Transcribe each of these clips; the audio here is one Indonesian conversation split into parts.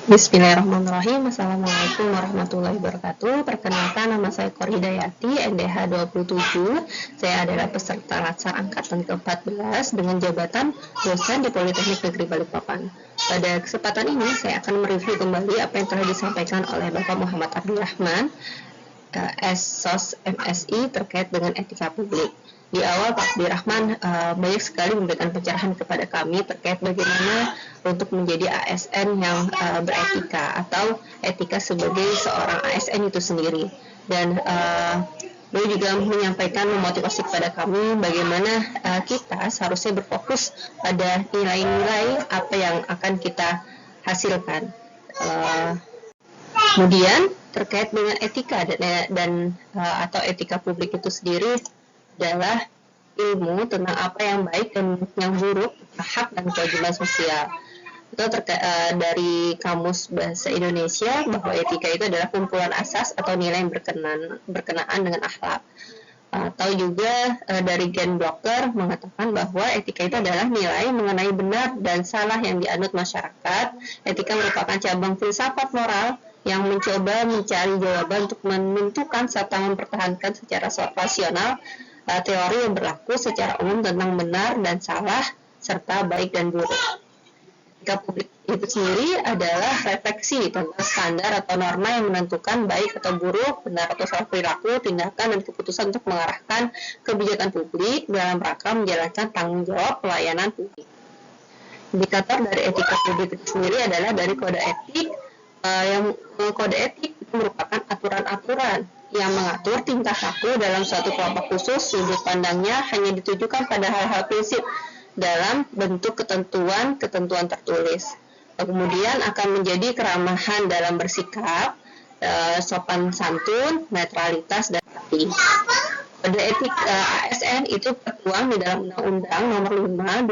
Bismillahirrahmanirrahim. Assalamualaikum warahmatullahi wabarakatuh. Perkenalkan, nama saya Kor Hidayati, NDH 27. Saya adalah peserta Latsar Angkatan ke-14 dengan jabatan dosen di Politeknik Negeri Balikpapan. Pada kesempatan ini, saya akan mereview kembali apa yang telah disampaikan oleh Bapak Muhammad Abdurrahman, SOS MSI terkait dengan etika publik. Di awal Pak Abdurrahman banyak sekali memberikan pencerahan kepada kami terkait bagaimana untuk menjadi ASN yang beretika atau etika sebagai seorang ASN itu sendiri. Dan beliau juga menyampaikan memotivasi kepada kami bagaimana kita seharusnya berfokus pada nilai-nilai apa yang akan kita hasilkan. Kemudian terkait dengan etika dan atau etika publik itu sendiri adalah ilmu tentang apa yang baik dan yang buruk, hak dan kewajiban sosial. Itu dari Kamus Bahasa Indonesia bahwa etika itu adalah kumpulan asas atau nilai yang berkenaan dengan akhlak. Atau juga dari Gen Blocker mengatakan bahwa etika itu adalah nilai mengenai benar dan salah yang dianut masyarakat. Etika merupakan cabang filsafat moral yang mencoba mencari jawaban untuk menentukan serta mempertahankan secara rasional teori yang berlaku secara umum tentang benar dan salah serta baik dan buruk. Etika publik itu sendiri adalah refleksi tentang standar atau norma yang menentukan baik atau buruk, benar atau salah perilaku, tindakan dan keputusan untuk mengarahkan kebijakan publik dalam rangka menjalankan tanggung jawab pelayanan publik. Indikator dari etika publik itu sendiri adalah dari kode etik. Kode etik itu merupakan aturan-aturan yang mengatur tingkah laku dalam suatu kelompok khusus. Sudut pandangnya hanya ditujukan pada hal-hal prinsip dalam bentuk ketentuan tertulis. Kemudian akan menjadi keramahan dalam bersikap, sopan santun, netralitas, dan rapi. Kode etik ASN itu tertuang di dalam Undang-Undang Nomor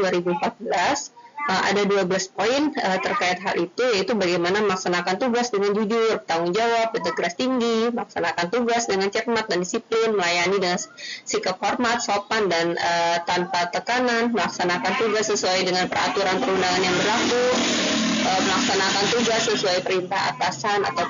5 2014. Ada 12 poin terkait hal itu, yaitu bagaimana melaksanakan tugas dengan jujur, tanggung jawab, integritas tinggi, melaksanakan tugas dengan cermat dan disiplin, melayani dengan sikap hormat, sopan dan tanpa tekanan, melaksanakan tugas sesuai dengan peraturan perundangan yang berlaku, melaksanakan tugas sesuai perintah atasan atau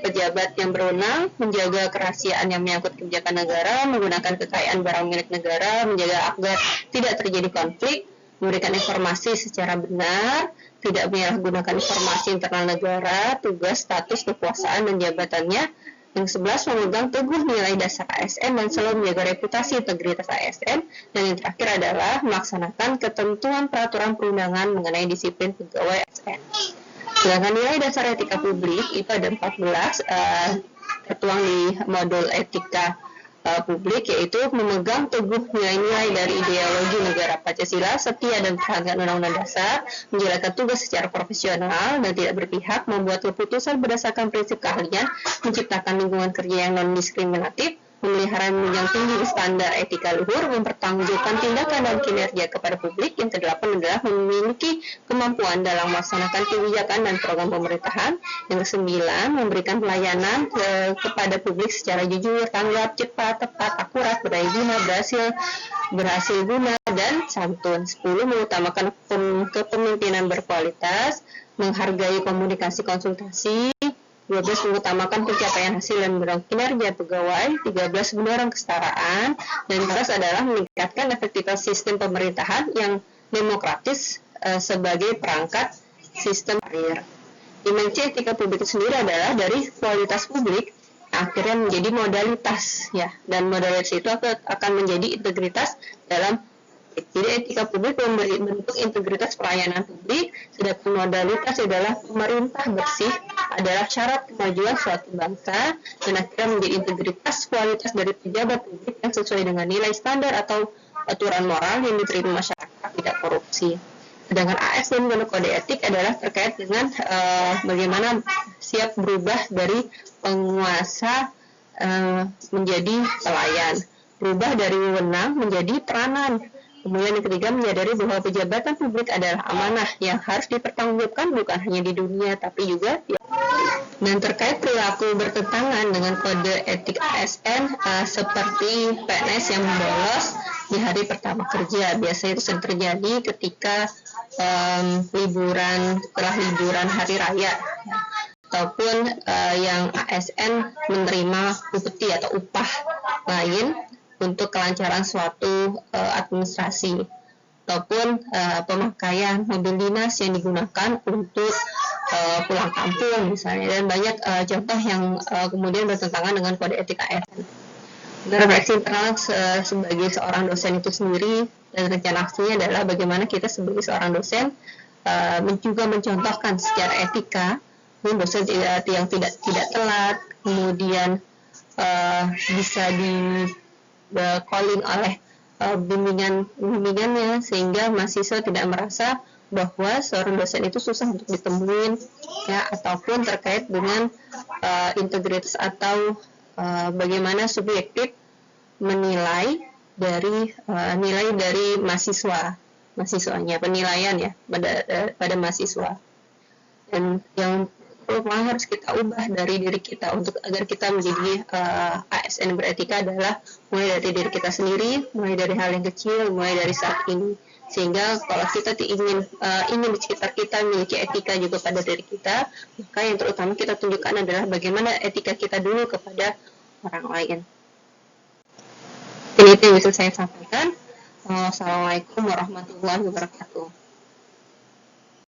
pejabat yang berwenang, menjaga kerahasiaan yang menyangkut kebijakan negara, menggunakan kekayaan barang milik negara, menjaga agar tidak terjadi konflik, memberikan informasi secara benar, tidak menyalahgunakan informasi internal negara, tugas, status, kekuasaan, dan jabatannya. Yang 11, memegang teguh nilai dasar ASN dan selalu menjaga reputasi integritas ASN. Dan yang terakhir adalah melaksanakan ketentuan peraturan perundangan mengenai disiplin pegawai ASN. Sedangkan nilai dasar etika publik itu ada 14, tertuang di modul etika publik, yaitu memegang teguh nilai-nilai dari ideologi negara Pancasila, setia dan mempertahankan Undang-Undang Dasar, menjalankan tugas secara profesional dan tidak berpihak, membuat keputusan berdasarkan prinsip keahlian, menciptakan lingkungan kerja yang non-diskriminatif, memelihara menunjang tinggi standar etika luhur, mempertanggungjawabkan tindakan dan kinerja kepada publik. Yang kedelapan adalah memiliki kemampuan dalam melaksanakan kebijakan dan program pemerintahan. Yang kesembilan, memberikan pelayanan kepada publik secara jujur, tanggap, cepat, tepat, akurat, berdaya guna, berhasil guna, dan santun. 10, mengutamakan kepemimpinan berkualitas, menghargai komunikasi konsultasi. 12, mengutamakan pencapaian hasil dan mendorong kinerja pegawai. 13, mendorong kesetaraan. Dan 14 adalah meningkatkan efektivitas sistem pemerintahan yang demokratis sebagai perangkat sistem karir. Dimensi etika publik itu sendiri adalah dari kualitas publik akhirnya menjadi modalitas, ya, dan modalitas itu akan menjadi integritas dalam. Jadi etika publik memberi bentuk integritas pelayanan publik, sedangkan modalitas adalah pemerintah bersih adalah syarat kemajuan suatu bangsa, dan akhirnya menjadi integritas kualitas dari pejabat publik yang sesuai dengan nilai standar atau aturan moral yang diterima masyarakat, tidak korupsi. Sedangkan ASN dan kode etik adalah terkait dengan bagaimana siap berubah dari penguasa menjadi pelayan, berubah dari wewenang menjadi peranan. Kemudian yang ketiga, menyadari bahwa pejabatan publik adalah amanah yang harus dipertanggungjawabkan bukan hanya di dunia tapi juga di Dan terkait perilaku bertentangan dengan kode etik ASN seperti PNS yang bolos di hari pertama kerja, biasanya itu sering terjadi ketika setelah liburan hari raya, ataupun yang ASN menerima upeti atau upah lain untuk kelancaran suatu administrasi, ataupun pemakaian mobil dinas yang digunakan untuk pulang kampung misalnya, dan banyak contoh yang kemudian bertentangan dengan kode etik ASN. Refleksi internal sebagai seorang dosen itu sendiri dan rencana aksinya adalah bagaimana kita sebagai seorang dosen juga mencontohkan secara etika dosen yang tidak telat, kemudian bisa di calling oleh bimbingannya, sehingga mahasiswa tidak merasa bahwa seorang dosen itu susah untuk ditemuin, ya, ataupun terkait dengan integritas atau bagaimana subjektif menilai dari nilai dari mahasiswanya, penilaian ya pada mahasiswa. Dan yang harus kita ubah dari diri kita untuk agar kita menjadi ASN beretika adalah mulai dari diri kita sendiri, mulai dari hal yang kecil, mulai dari saat ini, sehingga kalau kita ingin di sekitar kita memiliki etika juga pada diri kita, maka yang terutama kita tunjukkan adalah bagaimana etika kita dulu kepada orang lain. Ini itu yang bisa saya sampaikan. Wassalamualaikum warahmatullahi wabarakatuh.